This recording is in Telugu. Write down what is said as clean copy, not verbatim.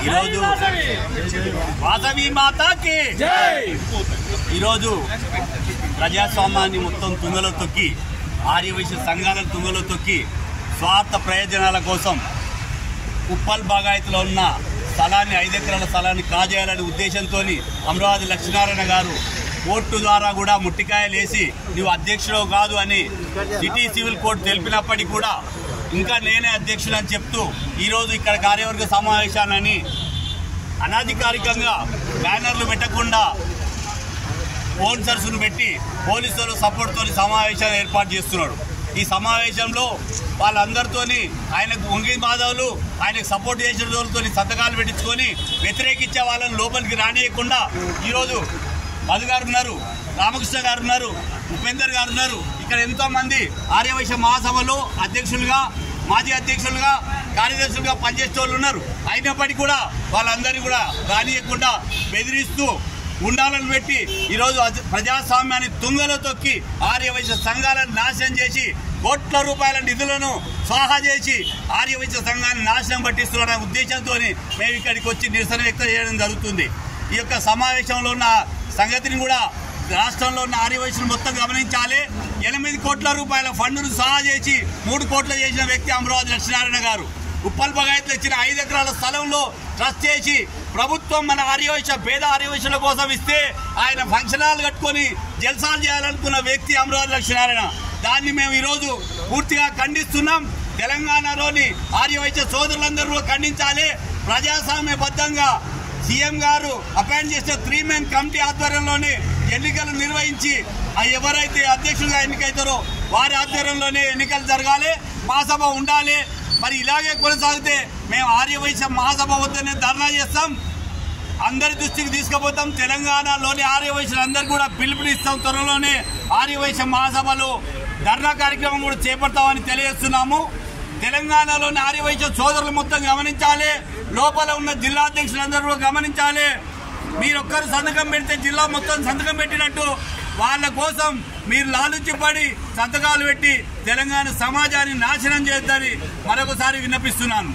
ఈరోజు వాసవి మాతాకి ఈరోజు ప్రజాస్వామ్యాన్ని మొత్తం తుంగలో తొక్కి ఆర్యవైశ్య సంఘాలను తుంగలో తొక్కి స్వార్థ ప్రయోజనాల కోసం ఉప్పల్ బాగాయత్లో ఉన్న స్థలాన్ని 5 ఎకరాల స్థలాన్ని కాజేయాలనే ఉద్దేశంతో అమరావతి లక్ష్మీనారాయణ గారు కోర్టు ద్వారా కూడా ముట్టికాయలు వేసి నువ్వు అధ్యక్షుడు కాదు అని సిటీ సివిల్ కోర్టు తెలిపినప్పటికీ కూడా ఇంకా నేనే అధ్యక్షుడు అని చెప్తూ ఈరోజు ఇక్కడ కార్యవర్గ సమావేశాన్ని అనధికారికంగా బ్యానర్లు పెట్టకుండా స్పాన్సర్స్ను పెట్టి పోలీసుల సపోర్ట్తో సమావేశాన్ని ఏర్పాటు చేస్తున్నాడు. ఈ సమావేశంలో వాళ్ళందరితోని ఆయనకు ఉంగి మాధవులు ఆయనకు సపోర్ట్ చేసిన వాళ్ళతో సంతకాలు పెట్టించుకొని వ్యతిరేకించే వాళ్ళని లోపలికి రానియకుండా ఈరోజు మధు గారు ఉన్నారు, రామకృష్ణ గారు ఉన్నారు, ఉపేందర్ గారు ఉన్నారు. ఇక్కడ ఎంతోమంది ఆర్యవైశ్య మహాసభలో అధ్యక్షులుగా మాజీ అధ్యక్షులుగా కార్యదర్శులుగా పనిచేసే వాళ్ళు ఉన్నారు. అయినప్పటికీ కూడా వాళ్ళందరినీ కూడా రానియకుండా బెదిరిస్తూ ఉండాలని పెట్టి ఈరోజు ప్రజాస్వామ్యాన్ని తుంగలో తొక్కి ఆర్యవైశ్య సంఘాలను నాశనం చేసి కోట్ల రూపాయల నిధులను స్వాహా చేసి ఆర్యవైశ్య సంఘాన్ని నాశనం పట్టిస్తున్నారనే ఉద్దేశంతో మేము ఇక్కడికి వచ్చి నిరసన వ్యక్తం చేయడం జరుగుతుంది. ఈ యొక్క సమావేశంలో ఉన్న సంగతిని కూడా రాష్ట్రంలో ఉన్న ఆర్యవైశ్యులు మొత్తం గమనించాలి. 8 కోట్ల రూపాయల ఫండ్ను సహా చేసి 3 కోట్లు చేసిన వ్యక్తి అమరావతి లక్ష్మీనారాయణ గారు. ఉప్పల్ బగాయత్లో ఇచ్చిన 5 ఎకరాల స్థలంలో ట్రస్ట్ చేసి ప్రభుత్వం మన ఆర్యవైశ్య పేద ఆర్యవైశ్యుల కోసం ఇస్తే ఆయన ఫంక్షన్ హాల్ కట్టుకొని జల్సాలు చేయాలనుకున్న వ్యక్తి అమరావతి లక్ష్మీనారాయణ. దాన్ని మేము ఈరోజు పూర్తిగా ఖండిస్తున్నాం. తెలంగాణలోని ఆర్యవైశ్య సోదరులందరూ ఖండించాలి. ప్రజాస్వామ్యబద్ధంగా సీఎం గారు అపాయింట్ చేసిన 3 మెన్ కమిటీ ఆధ్వర్యంలోనే ఎన్నికలు నిర్వహించి ఎవరైతే అధ్యక్షులుగా ఎన్నికైతారో వారి ఆధ్వర్యంలోనే ఎన్నికలు జరగాలి, మహాసభ ఉండాలి. మరి ఇలాగే కొనసాగితే మేము ఆర్యవైశ్య మహాసభ వద్దనే ధర్నా చేస్తాం, అందరి దృష్టికి తీసుకుపోతాం. తెలంగాణలోని ఆర్యవైశ్యులందరూ కూడా పిలుపునిస్తాం. త్వరలోనే ఆర్యవైశ్య మహాసభలో ధర్నా కార్యక్రమం కూడా చేపడతామని తెలియజేస్తున్నాము. తెలంగాణలోని ఆర్యవైశ్య సోదరులు మొత్తం గమనించాలి, లోపల ఉన్న జిల్లా అధ్యక్షులందరూ కూడా గమనించాలి. మీరొక్కరు సంతకం పెడితే జిల్లా మొత్తం సంతకం పెట్టినట్టు వాళ్ళ కోసం మీరు లాలుచిపడి సంతకాలు పెట్టి తెలంగాణ సమాజాన్ని నాశనం చేద్దని మరొకసారి విన్నపిస్తున్నాను.